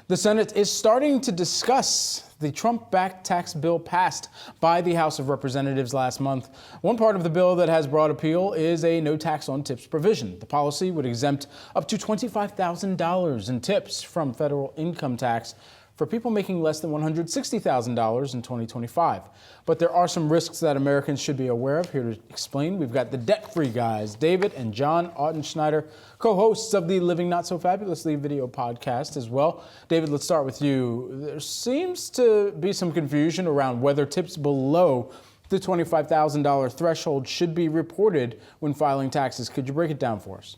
The Senate is starting to discuss the Trump-backed tax bill passed by the House of Representatives last month. One part of the bill that has broad appeal is a no tax on tips provision. The policy would exempt up to $25,000 in tips from federal income tax for people making less than $160,000 in 2025. But there are some risks that Americans should be aware of. Here to explain, we've got the debt-free guys, David and John Auten-Schneider, co-hosts of the Living Not So Fabulously video podcast as well. David, let's start with you. There seems to be some confusion around whether tips below the $25,000 threshold should be reported when filing taxes. Could you break it down for us?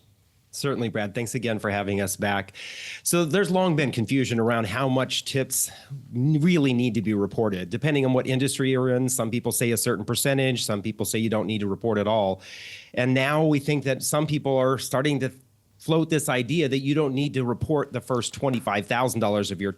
Certainly, Brad. Thanks again for having us back. So there's long been confusion around how much tips really need to be reported. Depending on what industry you're in, some people say a certain percentage, some people say you don't need to report at all. And now we think that some people are starting to float this idea that you don't need to report the first $25,000 of your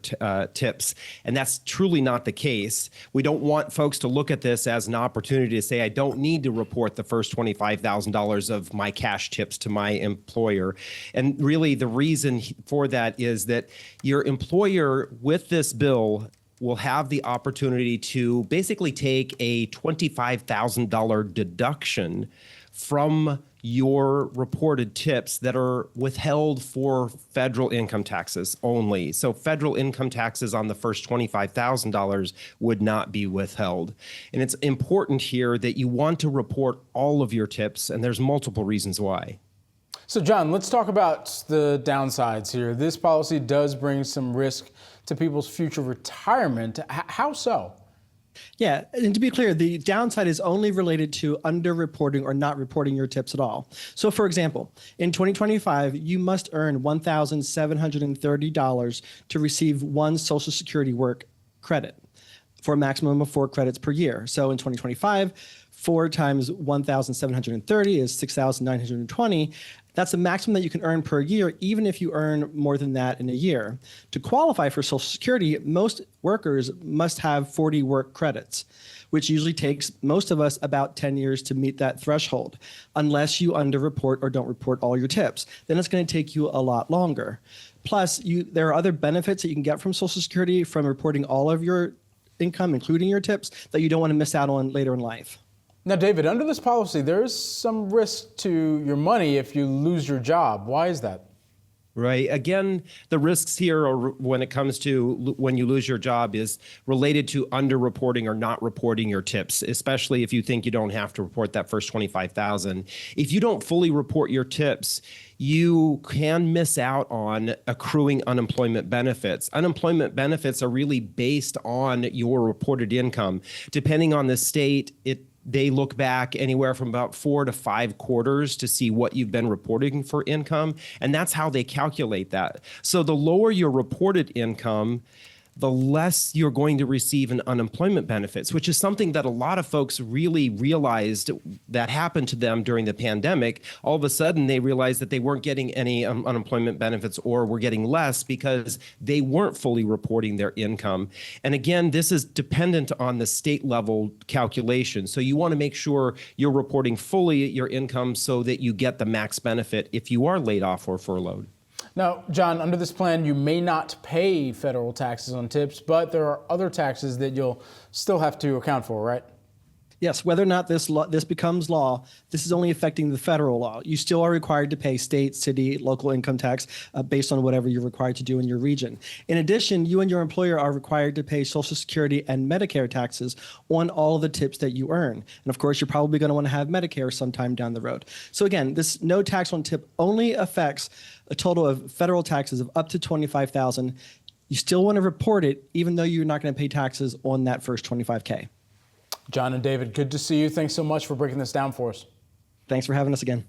tips. And that's truly not the case. We don't want folks to look at this as an opportunity to say, I don't need to report the first $25,000 of my cash tips to my employer. And really the reason for that is that your employer with this bill will have the opportunity to basically take a $25,000 deduction from your reported tips that are withheld for federal income taxes only. So federal income taxes on the first $25,000 would not be withheld. And it's important here that you want to report all of your tips, and there's multiple reasons why. So John, let's talk about the downsides here. This policy does bring some risk to people's future retirement. How so? Yeah, and to be clear, the downside is only related to underreporting or not reporting your tips at all. So for example, in 2025, you must earn $1,730 to receive one Social Security work credit for a maximum of 4 credits per year. So in 2025, 4 times 1,730 is 6,920. That's the maximum that you can earn per year, even if you earn more than that in a year. To qualify for Social Security, most workers must have 40 work credits, which usually takes most of us about 10 years to meet that threshold, unless you underreport or don't report all your tips. Then it's going to take you a lot longer. Plus, there are other benefits that you can get from Social Security from reporting all of your income, including your tips, that you don't want to miss out on later in life. Now, David, under this policy, there is some risk to your money if you lose your job. Why is that? Right. Again, the risks here are when it comes to when you lose your job is related to underreporting or not reporting your tips, especially if you think you don't have to report that first $25,000. If you don't fully report your tips, you can miss out on accruing unemployment benefits. Unemployment benefits are really based on your reported income. Depending on the state, they look back anywhere from about 4 to 5 quarters to see what you've been reporting for income, and that's how they calculate that. So the lower your reported income, the less you're going to receive in unemployment benefits, which is something that a lot of folks really realized that happened to them during the pandemic. All of a sudden, they realized that they weren't getting any unemployment benefits or were getting less because they weren't fully reporting their income. And again, this is dependent on the state level calculation. So you want to make sure you're reporting fully your income so that you get the max benefit if you are laid off or furloughed. Now, John, under this plan, you may not pay federal taxes on tips, but there are other taxes that you'll still have to account for, right? Yes, whether or not this becomes law, this is only affecting the federal law. You still are required to pay state, city, local income tax based on whatever you're required to do in your region. In addition, you and your employer are required to pay Social Security and Medicare taxes on all of the tips that you earn. And of course, you're probably going to want to have Medicare sometime down the road. So again, this no tax on tip only affects a total of federal taxes of up to $25,000. You still want to report it, even though you're not going to pay taxes on that first $25K. John and David, good to see you. Thanks so much for breaking this down for us. Thanks for having us again.